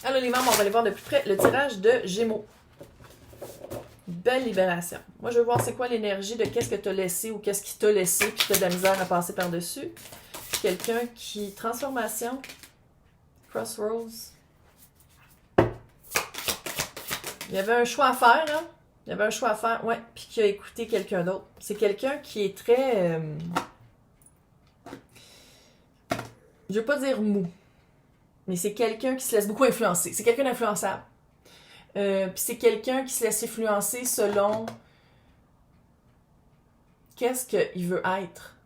Alors les membres, on va aller voir de plus près le tirage de Gémeaux. Belle libération. Moi, je veux voir c'est quoi l'énergie de qu'est-ce que tu as laissé ou qu'est-ce qui t'a laissé puis tu as de la misère à passer par-dessus. Quelqu'un qui... Transformation. Crossroads. Il y avait un choix à faire, hein? Il y avait un choix à faire, ouais, puis qui a écouté quelqu'un d'autre. C'est quelqu'un qui est très... je veux pas dire mou, mais c'est quelqu'un qui se laisse beaucoup influencer. C'est quelqu'un d'influençable. Puis c'est quelqu'un qui se laisse influencer selon qu'est-ce qu'il veut être.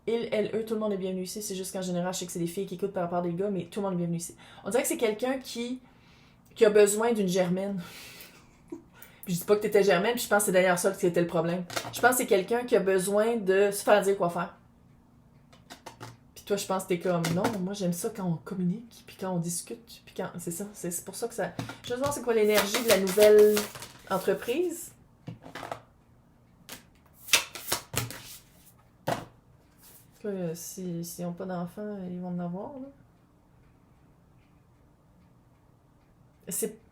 Il, elle, eux, tout le monde est bienvenu ici. C'est juste qu'en général, je sais que c'est des filles qui écoutent par rapport à des gars, mais tout le monde est bienvenu ici. On dirait que c'est quelqu'un qui a besoin d'une germaine. Puis je dis pas que t'étais germaine, puis je pense que c'est d'ailleurs ça que c'était le problème. Je pense que c'est quelqu'un qui a besoin de se faire dire quoi faire. Puis toi, je pense que t'es comme, non, moi j'aime ça quand on communique, puis quand on discute, puis quand... C'est ça, c'est pour ça que ça... Je veux voir c'est quoi l'énergie de la nouvelle entreprise. S'ils n'ont pas d'enfants, ils vont en avoir, là.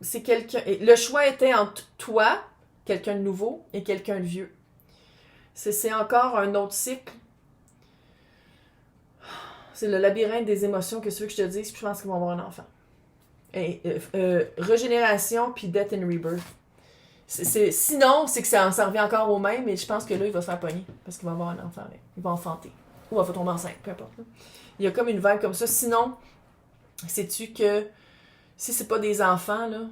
C'est quelqu'un... Le choix était entre toi, quelqu'un de nouveau, et quelqu'un de vieux. C'est encore un autre cycle. C'est le labyrinthe des émotions que tu veux que je te dise, puis je pense qu'ils vont avoir un enfant. Et, régénération, puis death and rebirth. Sinon, c'est que ça revient encore au même, mais je pense que là, il va se faire pogner, parce qu'il va avoir un enfant avec. Il va enfanter. Ou il va tomber enceinte, peu importe. Là. Il y a comme une vague comme ça. Sinon, sais-tu que si c'est pas des enfants, là,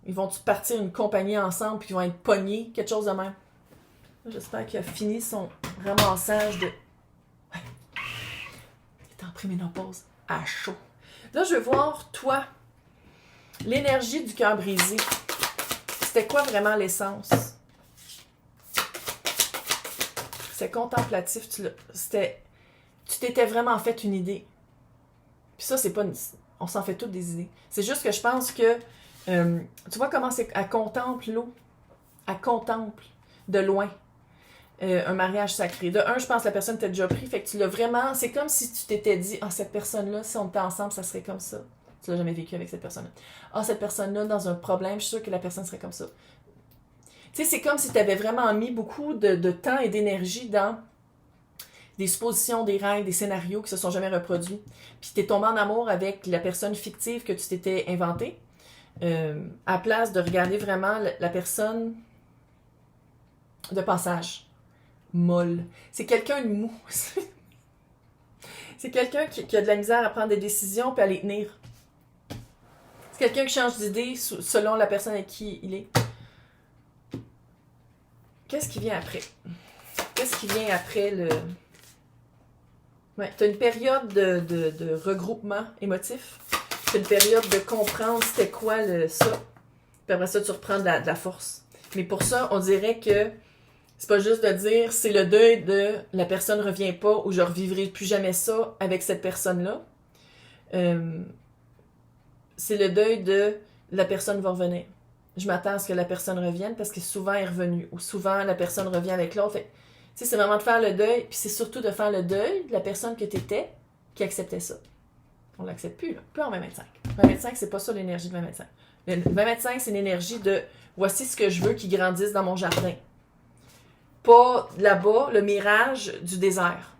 ils vont partir une compagnie ensemble puis ils vont être pognés, quelque chose de même. J'espère qu'il a fini son ramassage de... Ouais. Il est en préménopause, à chaud. Là, je veux voir, toi, l'énergie du cœur brisé. C'était quoi vraiment l'essence? C'était contemplatif. Tu t'étais vraiment fait une idée. Puis ça, c'est pas une... On s'en fait toutes des idées. C'est juste que je pense que... tu vois comment c'est... Elle contemple l'eau. Elle contemple de loin un mariage sacré. De un, je pense que la personne t'a déjà pris. Fait que tu l'as vraiment... C'est comme si tu t'étais dit, ah, cette personne-là, si on était ensemble, ça serait comme ça. Tu l'as jamais vécu avec cette personne-là. Ah, cette personne-là, dans un problème, je suis sûre que la personne serait comme ça. Tu sais, c'est comme si tu avais vraiment mis beaucoup de temps et d'énergie dans des suppositions, des rêves, des scénarios qui se sont jamais reproduits. Puis t'es tombé en amour avec la personne fictive que tu t'étais inventée, à place de regarder vraiment la personne de passage. Molle. C'est quelqu'un de mou. C'est quelqu'un qui a de la misère à prendre des décisions puis à les tenir. C'est quelqu'un qui change d'idée selon la personne avec qui il est. Qu'est-ce qui vient après? Qu'est-ce qui vient après le... Ouais, t'as une période de regroupement émotif. T'as une période de comprendre c'était quoi ça. Puis après ça, tu reprends de la force. Mais pour ça, on dirait que c'est pas juste de dire c'est le deuil de la personne revient pas ou je revivrai plus jamais ça avec cette personne-là. C'est le deuil de la personne va revenir. Je m'attends à ce que la personne revienne parce que souvent elle est revenue ou souvent la personne revient avec l'autre. Fait, c'est vraiment de faire le deuil, puis c'est surtout de faire le deuil de la personne que tu étais qui acceptait ça. On l'accepte plus, là. Plus en 2025. 2025, c'est pas ça l'énergie de 2025. Le 2025, c'est l'énergie de voici ce que je veux qui grandisse dans mon jardin. Pas là-bas, le mirage du désert.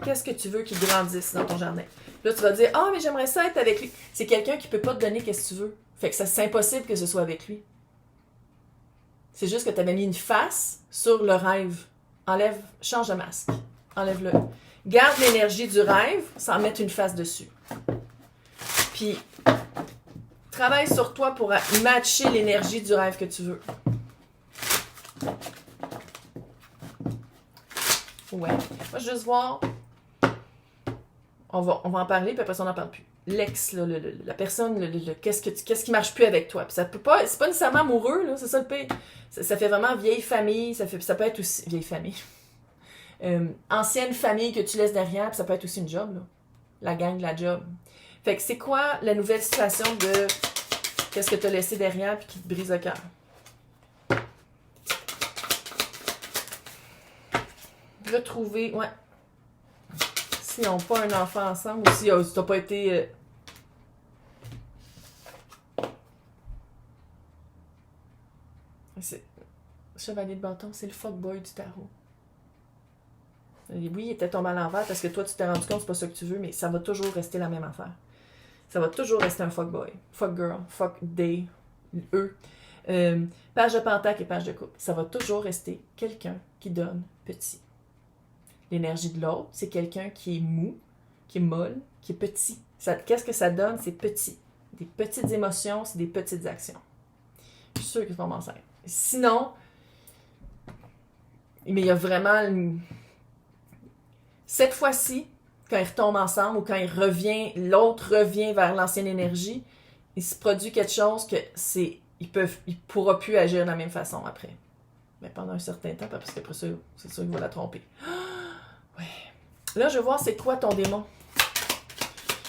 Qu'est-ce que tu veux qui grandisse dans ton jardin? Là, tu vas dire, ah, mais j'aimerais ça être avec lui. C'est quelqu'un qui peut pas te donner qu'est-ce que tu veux. Fait que c'est impossible que ce soit avec lui. C'est juste que tu avais mis une face sur le rêve. Enlève, change de masque. Enlève-le. Garde l'énergie du rêve sans mettre une face dessus. Puis, travaille sur toi pour matcher l'énergie du rêve que tu veux. Ouais. Moi, je veux juste voir... On va en parler, puis après ça, on n'en parle plus. L'ex, là, la personne, qu'est-ce qui marche plus avec toi. Puis ça peut pas, c'est pas nécessairement amoureux, là, c'est ça le pire. Ça fait vraiment vieille famille, ça peut être aussi... Vieille famille. Ancienne famille que tu laisses derrière, puis ça peut être aussi une job, là. La gang de la job. Fait que c'est quoi la nouvelle situation de qu'est-ce que tu as laissé derrière puis qui te brise le cœur? Retrouver, ouais. s'ils n'ont pas un enfant ensemble ou si t'as pas été... Chevalier de bâton, c'est le fuckboy du tarot. Oui, il était tombé à l'envers parce que toi, tu t'es rendu compte que c'est pas ça que tu veux, mais ça va toujours rester la même affaire. Ça va toujours rester un fuckboy. Fuck girl, fuck they, eux. Page de pentacle et page de coupe. Ça va toujours rester quelqu'un qui donne petit. L'énergie de l'autre, c'est quelqu'un qui est mou, qui est molle, qui est petit. Qu'est-ce que ça donne? C'est petit. Des petites émotions, c'est des petites actions. Je suis sûre qu'ils vont m'en servir. Sinon, mais il y a vraiment... Cette fois-ci, quand ils retombent ensemble ou quand l'autre revient vers l'ancienne énergie, il se produit quelque chose que il pourra plus agir de la même façon après. Mais pendant un certain temps, parce qu'après ça, c'est sûr qu'il va la tromper. Ouais. Là, je vais voir c'est quoi ton démon.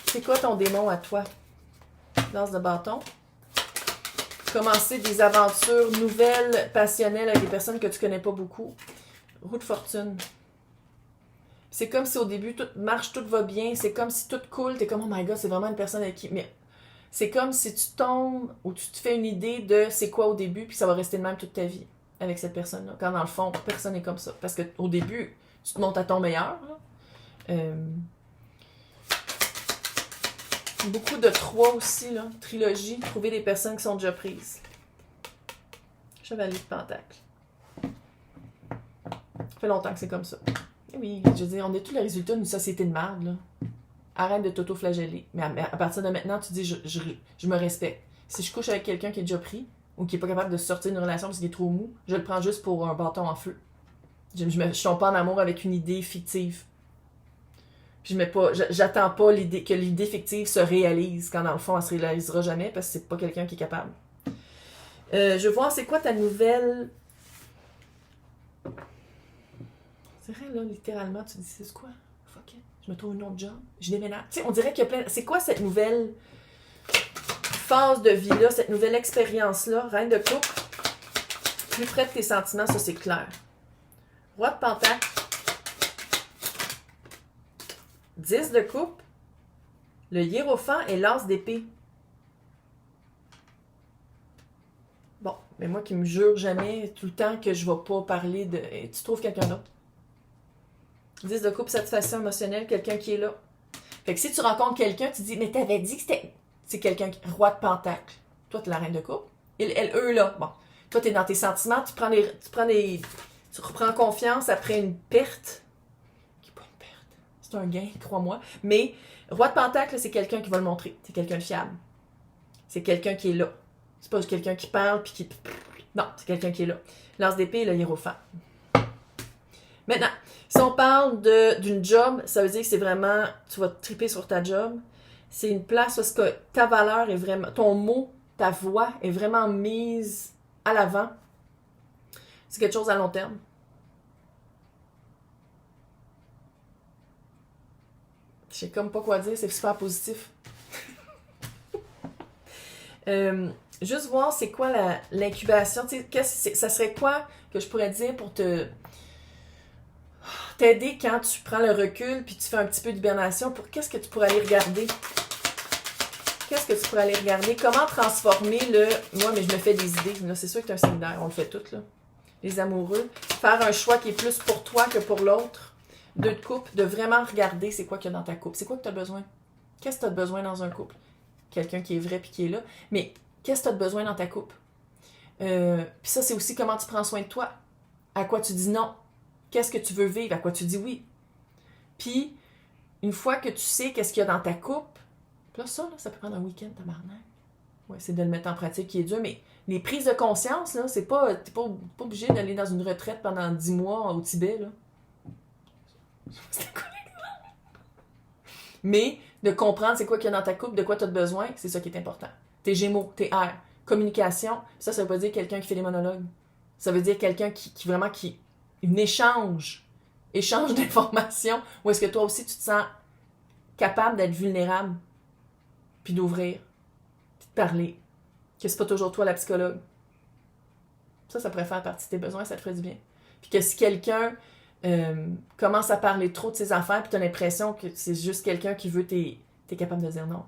C'est quoi ton démon à toi? Lance de bâton. Commencer des aventures nouvelles, passionnelles avec des personnes que tu connais pas beaucoup. Roue de fortune. C'est comme si au début, tout marche, tout va bien. C'est comme si tout coule. T'es comme, oh my god, c'est vraiment une personne avec qui... Mais c'est comme si tu tombes ou tu te fais une idée de c'est quoi au début, puis ça va rester de même toute ta vie avec cette personne-là. Quand dans le fond, personne n'est comme ça. Parce qu'au début, tu te montes à ton meilleur. Beaucoup de 3 aussi, là. Trilogie. Trouver des personnes qui sont déjà prises. Chevalier de pentacle. Ça fait longtemps que c'est comme ça. Et oui, je veux dire, on est tous les résultats d'une société de merde, là. Arrête de t'auto-flageller. Mais à partir de maintenant, tu dis, je me respecte. Si je couche avec quelqu'un qui est déjà pris, ou qui est pas capable de sortir d'une relation parce qu'il est trop mou, je le prends juste pour un bâton en feu. Je tombe pas en amour avec une idée fictive. J'attends pas que l'idée fictive se réalise, quand dans le fond, elle se réalisera jamais, parce que c'est pas quelqu'un qui est capable. Je veux voir, c'est quoi ta nouvelle... C'est vrai, là, littéralement, tu dis, c'est quoi? Fuck it. Je me trouve un autre job. Je déménage. Tu sais, on dirait qu'il y a plein... C'est quoi cette nouvelle phase de vie-là, cette nouvelle expérience-là? Reine de coupe. Plus près de tes sentiments, ça, c'est clair. Roi de pentacle. 10 de coupe. Le hiérophant et l'as d'épée. Bon, mais moi qui me jure jamais tout le temps que je vais pas parler de... Tu trouves quelqu'un d'autre? 10 de coupe, satisfaction émotionnelle, quelqu'un qui est là. Fait que si tu rencontres quelqu'un, tu dis, mais t'avais dit que c'était... C'est quelqu'un qui... Roi de pentacle. Toi, t'es la reine de coupe. Eux, là. Bon. Toi, t'es dans tes sentiments, tu reprends confiance après une perte. Qui n'est pas une perte. C'est un gain, crois-moi. Mais, roi de pentacle, c'est quelqu'un qui va le montrer. C'est quelqu'un de fiable. C'est quelqu'un qui est là. C'est pas quelqu'un qui parle puis qui... Non, c'est quelqu'un qui est là. Lance d'épée, le hiérophant. Maintenant, si on parle d'une job, ça veut dire que c'est vraiment... Tu vas triper sur ta job. C'est une place où est-ce que ta valeur est vraiment... Ton mot, ta voix est vraiment mise à l'avant. C'est quelque chose à long terme. Je sais comme pas quoi dire, c'est super positif. Juste voir c'est quoi l'incubation. Ça serait quoi que je pourrais dire pour t'aider quand tu prends le recul puis tu fais un petit peu d'hibernation. Qu'est-ce que tu pourrais aller regarder? Qu'est-ce que tu pourrais aller regarder? Comment transformer moi, mais je me fais des idées. Là, c'est sûr que c'est un séminaire, on le fait tout, là. Les amoureux. Faire un choix qui est plus pour toi que pour l'autre. 2 de couple. De vraiment regarder c'est quoi qu'il y a dans ta couple. C'est quoi que tu as besoin? Qu'est-ce que tu as besoin dans un couple? Quelqu'un qui est vrai puis qui est là. Mais qu'est-ce que tu as besoin dans ta couple? Puis ça, c'est aussi comment tu prends soin de toi. À quoi tu dis non? Qu'est-ce que tu veux vivre? À quoi tu dis oui? Puis, une fois que tu sais qu'est-ce qu'il y a dans ta couple, là, ça peut prendre un week-end, tabarnak. Ouais, c'est de le mettre en pratique qui est dur, mais les prises de conscience, là, t'es pas obligé d'aller dans une retraite pendant 10 mois au Tibet, là. Mais de comprendre c'est quoi qu'il y a dans ta couple, de quoi tu as besoin, c'est ça qui est important. Tes Gémeaux, tes airs, communication, ça veut pas dire quelqu'un qui fait des monologues. Ça veut dire quelqu'un qui vraiment une échange d'informations, où est-ce que toi aussi tu te sens capable d'être vulnérable, puis d'ouvrir, puis de parler, que c'est pas toujours toi la psychologue. Ça pourrait faire partie de tes besoins, ça te ferait du bien. Puis que si quelqu'un commence à parler trop de ses affaires, puis t'as l'impression que c'est juste quelqu'un qui veut, t'es capable de dire non.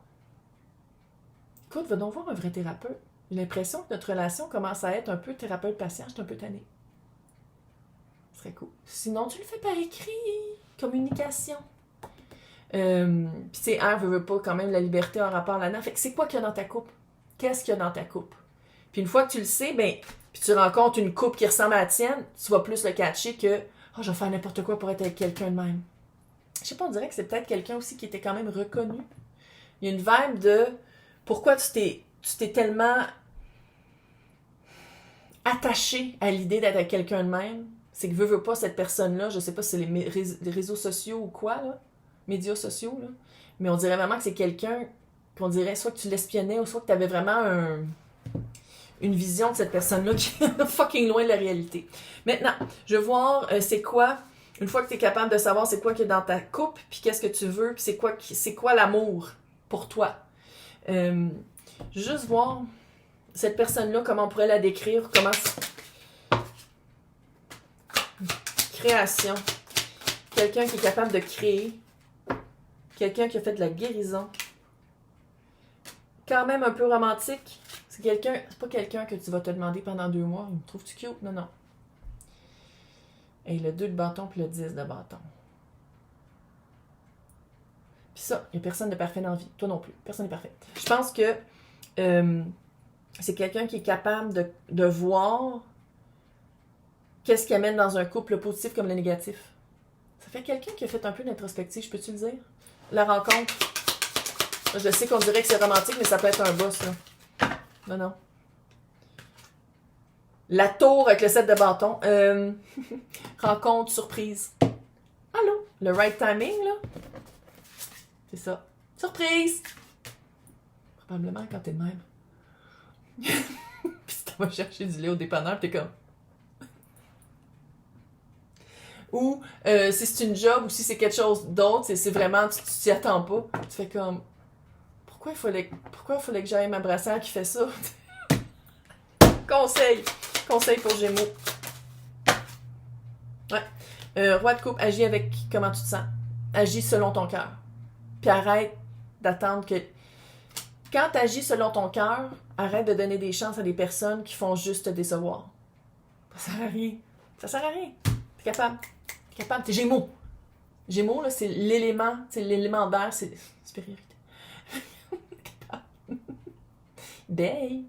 Écoute, va donc voir un vrai thérapeute. J'ai l'impression que notre relation commence à être un peu thérapeute-patient, je suis un peu tannée. Ce serait cool. Sinon, tu le fais par écrit. Communication. Puis tu sais, veut pas quand même la liberté en rapport là-dedans. Fait que c'est quoi qu'il y a dans ta coupe? Qu'est-ce qu'il y a dans ta coupe? Puis une fois que tu le sais, ben, puis tu rencontres une coupe qui ressemble à la tienne, tu vas plus le catcher que « Oh, je vais faire n'importe quoi pour être avec quelqu'un de même. » Je sais pas, on dirait que c'est peut-être quelqu'un aussi qui était quand même reconnu. Il y a une vibe de pourquoi tu t'es tellement attaché à l'idée d'être avec quelqu'un de même. C'est que veut pas cette personne-là, je sais pas si c'est les réseaux sociaux ou quoi, là, médias sociaux, là, mais on dirait vraiment que c'est quelqu'un qu'on dirait soit que tu l'espionnais ou soit que tu avais vraiment une vision de cette personne-là qui est fucking loin de la réalité. Maintenant, je veux voir c'est quoi, une fois que tu es capable de savoir c'est quoi qui est dans ta coupe, puis qu'est-ce que tu veux, puis c'est quoi l'amour pour toi. Juste voir cette personne-là, comment on pourrait la décrire, comment... Création. Quelqu'un qui est capable de créer. Quelqu'un qui a fait de la guérison. Quand même un peu romantique. C'est pas quelqu'un que tu vas te demander pendant 2 mois. Me trouves-tu cute? Non, non. Et le 2 de bâton puis le 10 de bâton. Puis ça, il n'y a personne de parfait dans la vie. Toi non plus. Personne n'est parfait. Je pense que c'est quelqu'un qui est capable de voir qu'est-ce qui amène dans un couple le positif comme le négatif. Ça fait quelqu'un qui a fait un peu d'introspective, je peux-tu le dire? La rencontre. Je sais qu'on dirait que c'est romantique, mais ça peut être un boss, là. Non, non. La tour avec le 7 de bâton. Rencontre, surprise. Allô? Le right timing, là. C'est ça. Surprise! Probablement quand t'es de même. Puis si t'en vas chercher du lait au dépanneur, t'es comme... Ou si c'est une job ou si c'est quelque chose d'autre, c'est vraiment, tu t'y attends pas. Tu fais comme, pourquoi il fallait que j'aille ma brassière qui fait ça? Conseil pour Gémeaux. Ouais. Roi de coupe, agis avec comment tu te sens. Agis selon ton cœur. Puis arrête d'attendre que... Quand tu agis selon ton cœur, arrête de donner des chances à des personnes qui font juste te décevoir. Ça sert à rien. Ça sert à rien. T'es capable. T'es Gémeaux. Gémeaux, là, c'est l'élément d'air, c'est supériorité. Bye!